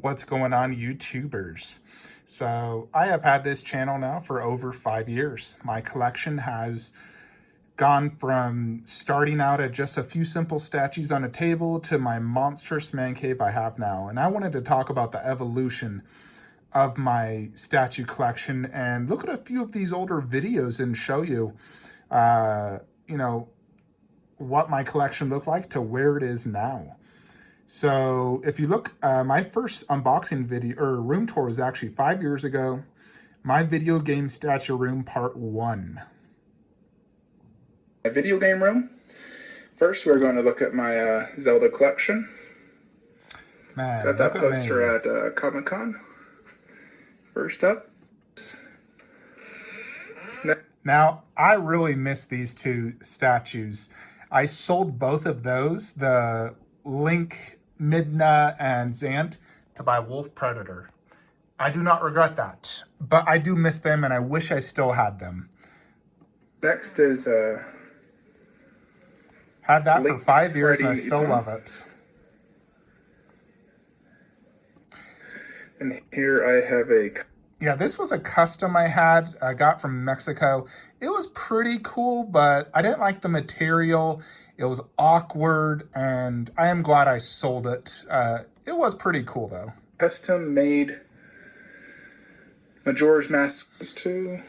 What's going on, YouTubers? So I have had this channel now for over 5 years. My collection has gone from starting out at just a few simple statues on a table to my monstrous man cave I have now. And I wanted to talk about the evolution of my statue collection and look at a few of these older videos and show you, what my collection looked like to where it is now. So if you look, my first unboxing video or room tour was actually 5 years ago. My video game statue room part 1. My video game room. First, we're going to look at my Zelda collection. Man, got that poster at Comic-Con. First up. Now, I really miss these two statues. I sold both of those, the Link, Midna, and Zant, to buy Wolf Predator. I do not regret that, but I do miss them and I wish I still had them. Next is had that Link for 5 years and I Ready still Epon. love it. And here I have a... Yeah, this was a custom I got from Mexico. It was pretty cool, but I didn't like the material. It was awkward, and I am glad I sold it. It was pretty cool, though. custom-made Majora's Mask 2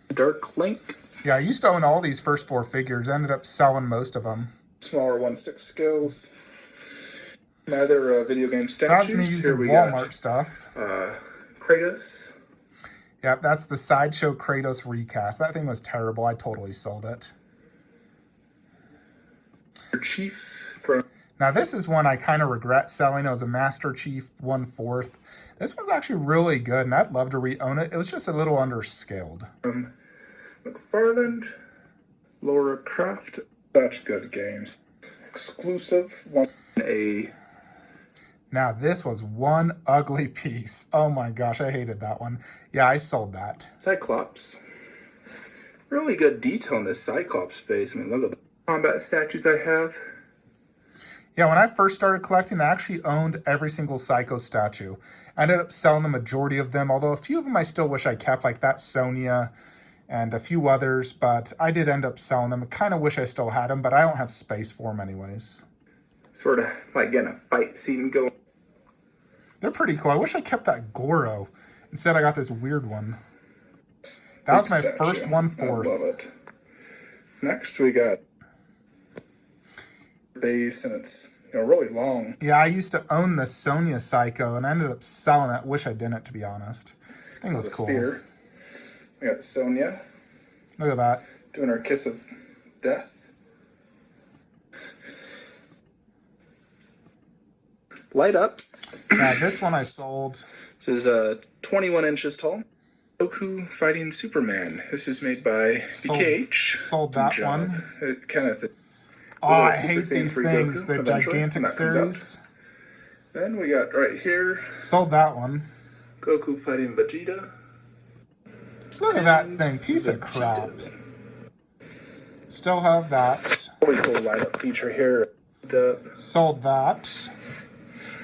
Dark Link. Yeah, I used to own all these first 4 figures. Ended up selling most of them. Smaller 1/6 scales. Another video game statues. That's me using Here we Walmart stuff. Kratos. Yep, that's the Sideshow Kratos recast. That thing was terrible. I totally sold it. Chief from... Now, this is one I kind of regret selling. It was a Master Chief 1/4. This one's actually really good, and I'd love to re-own it. It was just a little underscaled. McFarland, Laura Croft. Such good games. Exclusive. Now, this was one ugly piece. Oh my gosh, I hated that one. Yeah, I sold that. Cyclops. Really good detail in this Cyclops face. I mean, look at the Kombat statues I have. Yeah, when I first started collecting, I actually owned every single Psycho statue. I ended up selling the majority of them, although a few of them I still wish I kept, like that Sonya and a few others, but I did end up selling them. I kind of wish I still had them, but I don't have space for them anyways. Sort of like getting a fight scene going. They're pretty cool. I wish I kept that Goro. Instead, I got this weird one. That was my first 1/4. I love it. Next, we got base, and it's really long. Yeah, I used to own the Sonya Psycho, and I ended up selling it. Wish I didn't, to be honest. I think it was cool. Spear. We got Sonya. Look at that. Doing her kiss of death. Light up. Yeah, this one I sold. This is 21 inches tall. Goku fighting Superman. This is made by BKH. Sold that one. Kind of Oh, I hate these things, the gigantic series. Then we got right here. Sold that one. Goku fighting Vegeta. Look at that thing, piece of crap. Still have that. Really cool light up feature here. Sold that.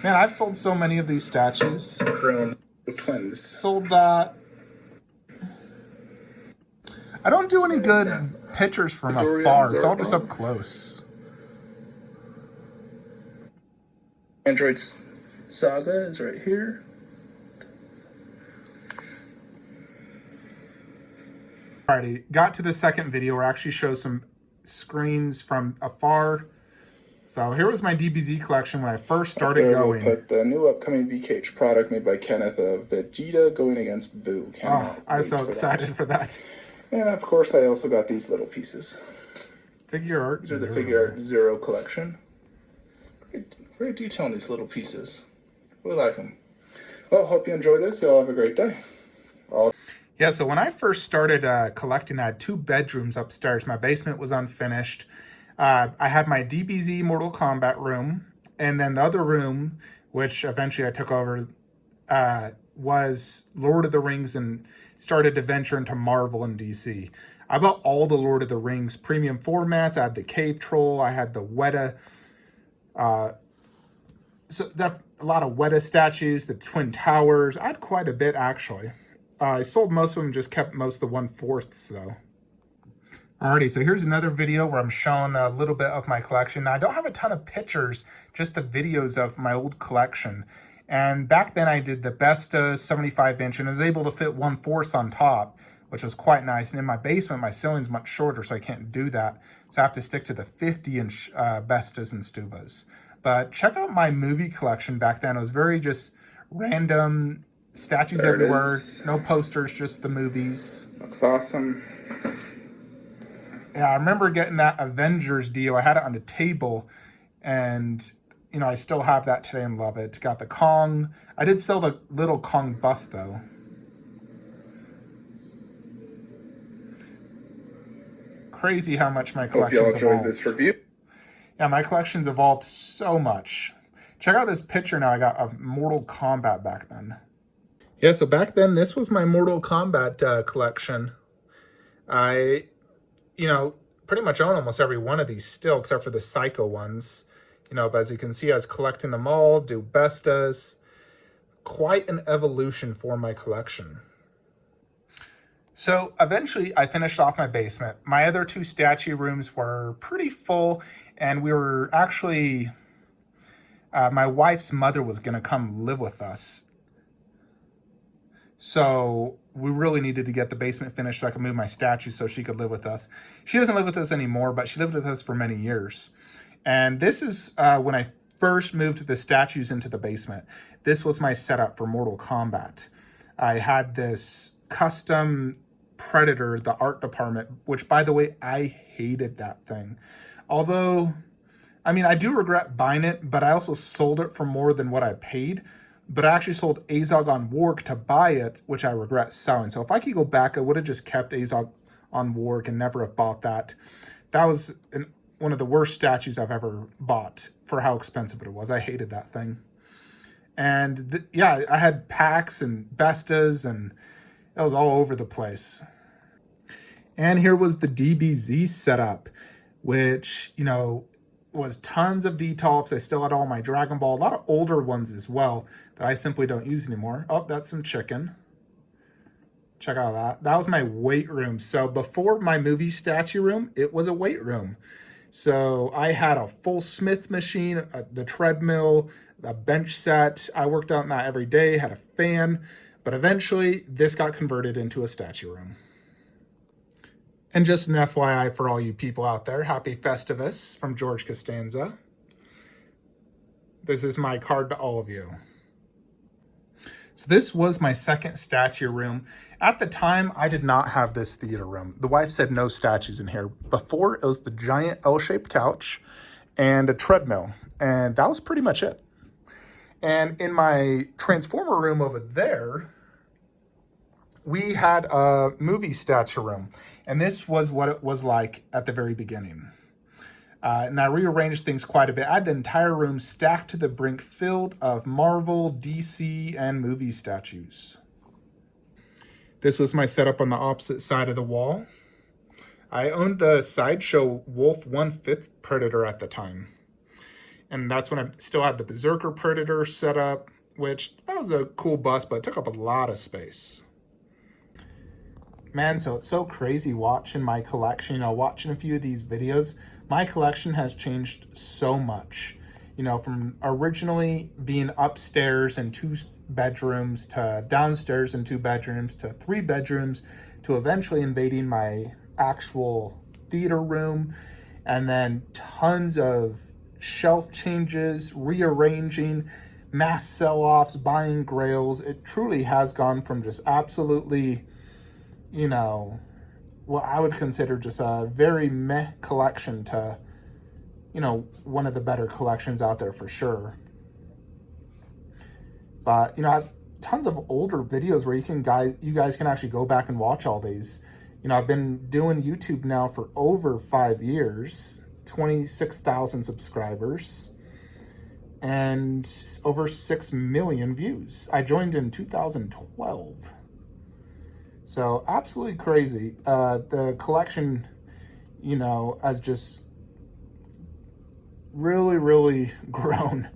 Man, I've sold so many of these statues. Chrome twins. Sold that. I don't do any good pictures from afar. It's all just up close. Android Saga is right here. Alrighty, got to the second video where I actually show some screens from afar. So here was my DBZ collection when I first started going. We'll put the new upcoming VKH product made by Kenneth of Vegeta going against Boo. I'm so excited for that. And of course, I also got these little pieces. Figure art. This is a Figure Art Zero collection. Great detail on these little pieces. We like them. Well, hope you enjoy this. Y'all have a great day. Yeah, so when I first started collecting, I had 2 bedrooms upstairs. My basement was unfinished. I had my DBZ Mortal Kombat room, and then the other room, which eventually I took over, was Lord of the Rings, and started to venture into Marvel and DC. I bought all the Lord of the Rings premium formats. I had the Cave Troll, I had the Weta So a lot of Weta statues, the Twin Towers. I had quite a bit, actually. I sold most of them, just kept most of the 1/4 though. Alrighty, so here's another video where I'm showing a little bit of my collection. Now, I don't have a ton of pictures, just the videos of my old collection. And back then I did the Besta 75-inch and was able to fit 1/4 on top, which was quite nice. And in my basement, my ceiling's much shorter, so I can't do that. So I have to stick to the 50-inch Bestas and Stuvas. But check out my movie collection back then. It was very just random statues everywhere. No posters, just the movies. Looks awesome. Yeah, I remember getting that Avengers deal. I had it on the table, and you know, I still have that today and love it. Got the Kong. I did sell the little Kong bust though. Crazy how much my collection's evolved. Hope you all enjoyed evolved. this review. Yeah, my collection's evolved so much. Check out this picture now I got of Mortal Kombat back then. Yeah, so back then, this was my Mortal Kombat collection. I, you know, pretty much own almost every one of these still, except for the Psycho ones. You know, but as you can see, I was collecting them all, do Bestas. Quite an evolution for my collection. So eventually I finished off my basement. My other 2 statue rooms were pretty full, and we were actually, my wife's mother was gonna come live with us. So we really needed to get the basement finished so I could move my statue so she could live with us. She doesn't live with us anymore, but she lived with us for many years. And this is when I first moved the statues into the basement. This was my setup for Mortal Kombat. I had this custom Predator, the art department, which, by the way, I hated that thing. Although, I mean, I do regret buying it, but I also sold it for more than what I paid. But I actually sold Azog on Warg to buy it, which I regret selling. So if I could go back, I would have just kept Azog on Warg and never have bought that. That was one of the worst statues I've ever bought for how expensive it was. I hated that thing. And yeah, I had packs and Bestas, and it was all over the place. And here was the Dbz Setup, which, you know, was tons of detolfs. I still had all my Dragon Ball, a lot of older ones as well that I simply don't use anymore. Oh, that's some chicken. Check out that. That was my weight room. So before my movie statue room, it was a weight room. So I had a full Smith machine, the treadmill, a bench set. I worked out in that every day, had a fan, but eventually this got converted into a statue room. And just an FYI for all you people out there, happy Festivus from George Costanza. This is my card to all of you. So this was my second statue room. At the time, I did not have this theater room. The wife said no statues in here. Before, it was the giant L-shaped couch and a treadmill, and that was pretty much it. And in my Transformer room over there, we had a movie statue room, and this was what it was like at the very beginning. And I rearranged things quite a bit. I had the entire room stacked to the brink, filled of Marvel, DC, and movie statues. This was my setup on the opposite side of the wall. I owned a Sideshow Wolf 1/5 Predator at the time. And that's when I still had the Berserker Predator set up, which that was a cool bust, but it took up a lot of space. Man, so it's so crazy watching my collection, you know, watching a few of these videos. My collection has changed so much, you know, from originally being upstairs in 2 bedrooms to downstairs in 2 bedrooms to 3 bedrooms to eventually invading my actual theater room, and then tons of shelf changes, rearranging, mass sell-offs, buying grails. It truly has gone from just absolutely, you know, what I would consider just a very meh collection to, you know, one of the better collections out there for sure. But, you know, I have tons of older videos where you guys can actually go back and watch all these. You know, I've been doing YouTube now for over 5 years, 26,000 subscribers, and over 6 million views. I joined in 2012. So absolutely crazy. The collection, you know, has just really grown.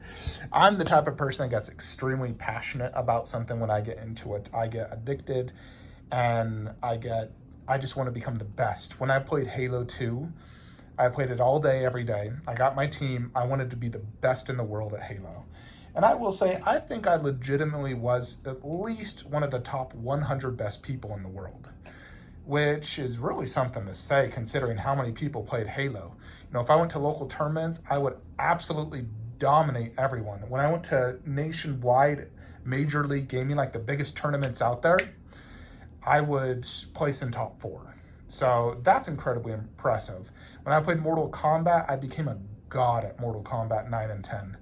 I'm the type of person that gets extremely passionate about something. When I get into it, I get addicted, and I just want to become the best. When I played Halo 2, I played it all day, every day. I got my team. I wanted to be the best in the world at Halo. And I will say, I think I legitimately was at least one of the top 100 best people in the world, which is really something to say considering how many people played Halo. You know, if I went to local tournaments, I would absolutely dominate everyone. When I went to nationwide Major League Gaming, like the biggest tournaments out there, I would place in top 4. So that's incredibly impressive. When I played Mortal Kombat, I became a god at Mortal Kombat 9 and 10.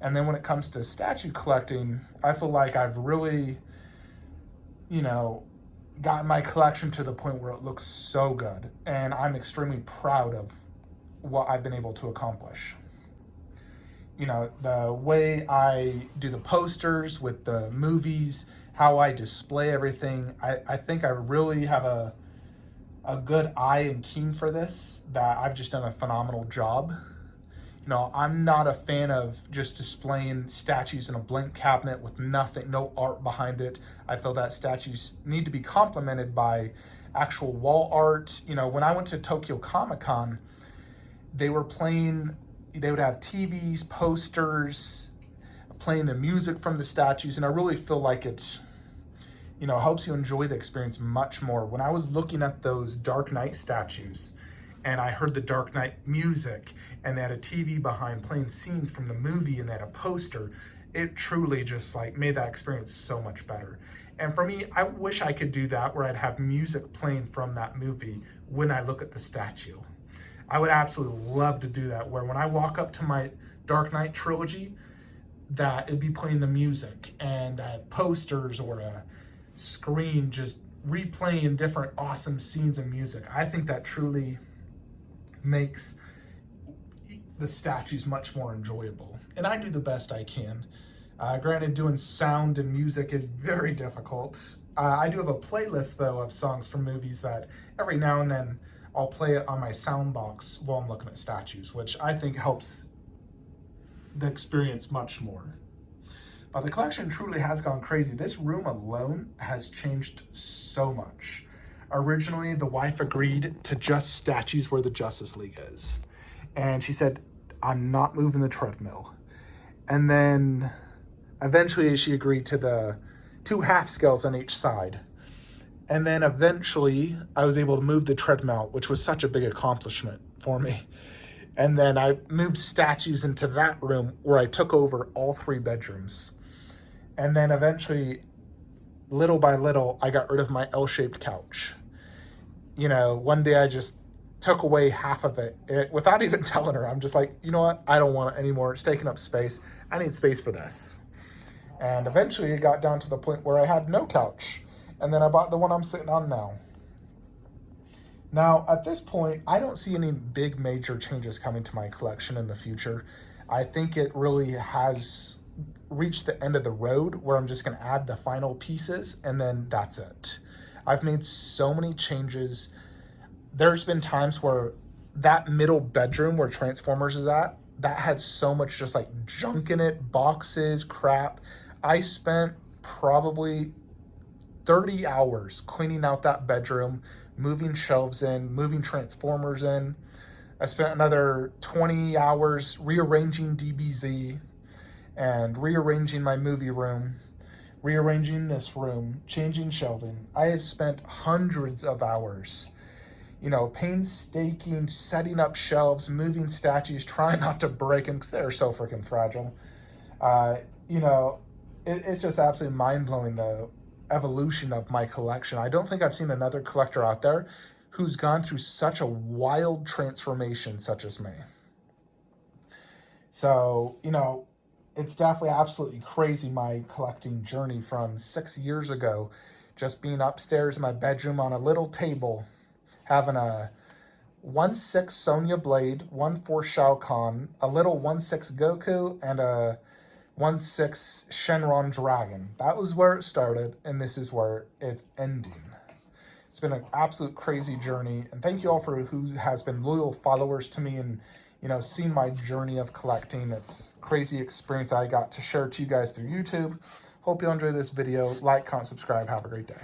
And then when it comes to statue collecting, I feel like I've really, gotten my collection to the point where it looks so good. And I'm extremely proud of what I've been able to accomplish. The way I do the posters with the movies, how I display everything, I think I really have a good eye and keen for this, that I've just done a phenomenal job. I'm not a fan of just displaying statues in a blank cabinet with nothing, no art behind it. I feel that statues need to be complemented by actual wall art. When I went to Tokyo Comic Con, they would have TVs, posters, playing the music from the statues, and I really feel like it, helps you enjoy the experience much more. When I was looking at those Dark Knight statues, and I heard the Dark Knight music, and they had a TV behind playing scenes from the movie, and they had a poster, it truly just made that experience so much better. And for me, I wish I could do that, where I'd have music playing from that movie when I look at the statue. I would absolutely love to do that, where when I walk up to my Dark Knight trilogy, that it'd be playing the music, and I have posters or a screen just replaying different awesome scenes and music. I think that truly makes the statues much more enjoyable, and I do the best I can. Granted, doing sound and music is very difficult. I do have a playlist though of songs from movies that every now and then I'll play it on my sound box while I'm looking at statues, which I think helps the experience much more. But the collection truly has gone crazy. This room alone has changed so much. Originally, the wife agreed to just statues where the Justice League is. And she said, I'm not moving the treadmill. And then eventually she agreed to the 2 half scales on each side. And then eventually I was able to move the treadmill, which was such a big accomplishment for me. And then I moved statues into that room where I took over all 3 bedrooms. And then eventually, little by little, I got rid of my L-shaped couch. One day I just took away half of it without even telling her. I'm just like, you know what? I don't want it anymore. It's taking up space. I need space for this. And eventually it got down to the point where I had no couch. And then I bought the one I'm sitting on now. Now, at this point, I don't see any big major changes coming to my collection in the future. I think it really has reached the end of the road where I'm just going to add the final pieces, and then that's it. I've made so many changes. There's been times where that middle bedroom where Transformers is at, that had so much just junk in it, boxes, crap. I spent probably 30 hours cleaning out that bedroom, moving shelves in, moving Transformers in. I spent another 20 hours rearranging DBZ and rearranging my movie room, rearranging this room, changing shelving. I have spent hundreds of hours, painstaking, setting up shelves, moving statues, trying not to break them because they're so freaking fragile. It's just absolutely mind-blowing, the evolution of my collection. I don't think I've seen another collector out there who's gone through such a wild transformation such as me. So, it's definitely absolutely crazy, my collecting journey from 6 years ago, just being upstairs in my bedroom on a little table, having a 1/6 Sonya Blade, 1/4 Shao Kahn, a little 1/6 Goku, and a 1/6 Shenron Dragon. That was where it started, and this is where it's ending. It's been an absolute crazy journey, and thank you all for who has been loyal followers to me and you know, seen my journey of collecting. It's crazy experience I got to share to you guys through YouTube. Hope you enjoy this video. Like, comment, subscribe. Have a great day.